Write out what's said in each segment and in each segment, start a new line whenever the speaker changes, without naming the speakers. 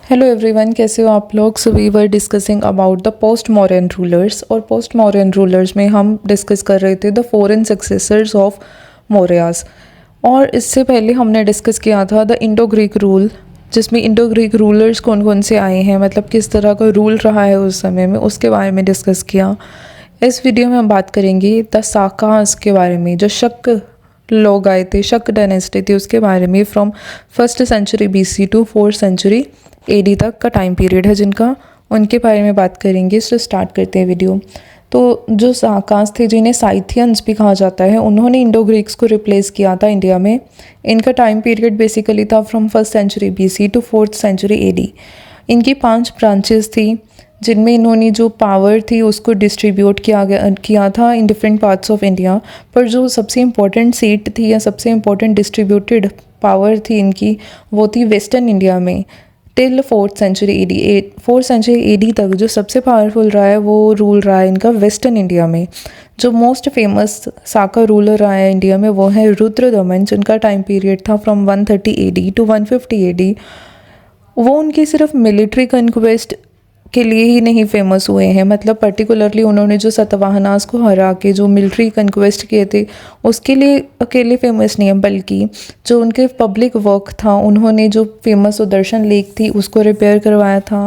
Hello everyone, कैसे हो आप लोग। So we were discussing about the post modern rulers, और पोस्ट मॉडर्न रूलर्स में हम डिस्कस कर रहे थे the foreign successors of Mauryas. और इससे पहले हमने डिस्कस किया था द इंडो ग्रीक रूल, जिसमें इंडो ग्रीक रूलर्स कौन कौन से आए हैं, मतलब किस तरह का रूल रहा है उस समय में, उसके बारे में डिस्कस किया। इस वीडियो में हम बात करेंगे द साकास के बारे में, जो शक लोग आए थे, शक डायनेस्टी थी, उसके बारे में। From 1st century BC to 4th century AD तक का टाइम पीरियड है जिनका, उनके बारे में बात करेंगे। तो स्टार्ट करते हैं वीडियो। तो जो साकास थे, जिन्हें साइथियंस भी कहा जाता है, उन्होंने इंडो ग्रीक्स को रिप्लेस किया था इंडिया में। इनका टाइम पीरियड बेसिकली था from 1st century BC to 4th century AD। इनकी 5 ब्रांचेस थी, जिनमें इन्होंने जो पावर थी उसको डिस्ट्रीब्यूट किया था in different parts of India. पर जो सबसे इम्पोर्टेंट सीट थी या सबसे इम्पोर्टेंट डिस्ट्रीब्यूटेड पावर थी इनकी, वो थी वेस्टर्न इंडिया में। Till 4th century AD, 4th century AD तक जो सबसे पावरफुल रहा है वो रूल रहा है इनका वेस्टर्न इंडिया में। जो मोस्ट फेमस साका रूलर रहा है इंडिया में वो है रुद्रदमन, जिनका टाइम पीरियड था फ्रॉम 130 AD टू 150 AD। वो उनकी सिर्फ मिलिट्री कन्क्वेस्ट के लिए ही नहीं फेमस हुए हैं, मतलब पर्टिकुलरली उन्होंने जो सतवाहनास को हरा के जो मिलिट्री कन्क्वेस्ट किए थे उसके लिए अकेले फेमस नहीं है, बल्कि जो उनके पब्लिक वर्क था, उन्होंने जो फेमस सुदर्शन लेक थी उसको रिपेयर करवाया था।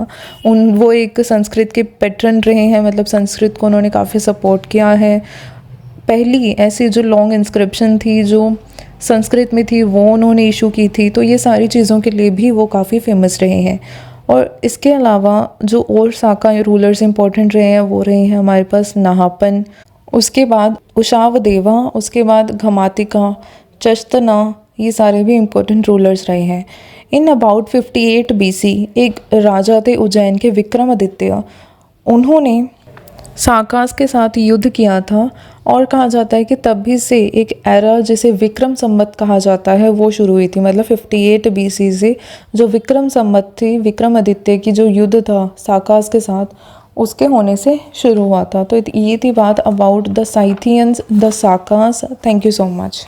वो एक संस्कृत के पैट्रन रहे हैं, मतलब संस्कृत को उन्होंने काफ़ी सपोर्ट किया है। पहली ऐसी जो लॉन्ग इंस्क्रिप्शन थी जो संस्कृत में थी वो उन्होंने इशू की थी। तो ये सारी चीज़ों के लिए भी वो काफ़ी फेमस रहे हैं। और इसके अलावा जो और साका रूलर्स इंपॉर्टेंट रहे हैं वो रहे हैं हमारे पास नाहपन, उसके बाद उशावदेवा, उसके बाद घमातिका, चश्तना, ये सारे भी इम्पोर्टेंट रूलर्स रहे हैं। इन अबाउट 58 BC एक राजा थे उज्जैन के, विक्रमादित्य। उन्होंने साकास के साथ युद्ध किया था, और कहा जाता है कि तभी से एक एरा जिसे विक्रम संवत कहा जाता है वो शुरू हुई थी। मतलब 58 BC से जो विक्रम संवत थी, विक्रमादित्य की जो युद्ध था साकास के साथ, उसके होने से शुरू हुआ था। तो ये थी बात about the Scythians, the Sakas. Thank you so much.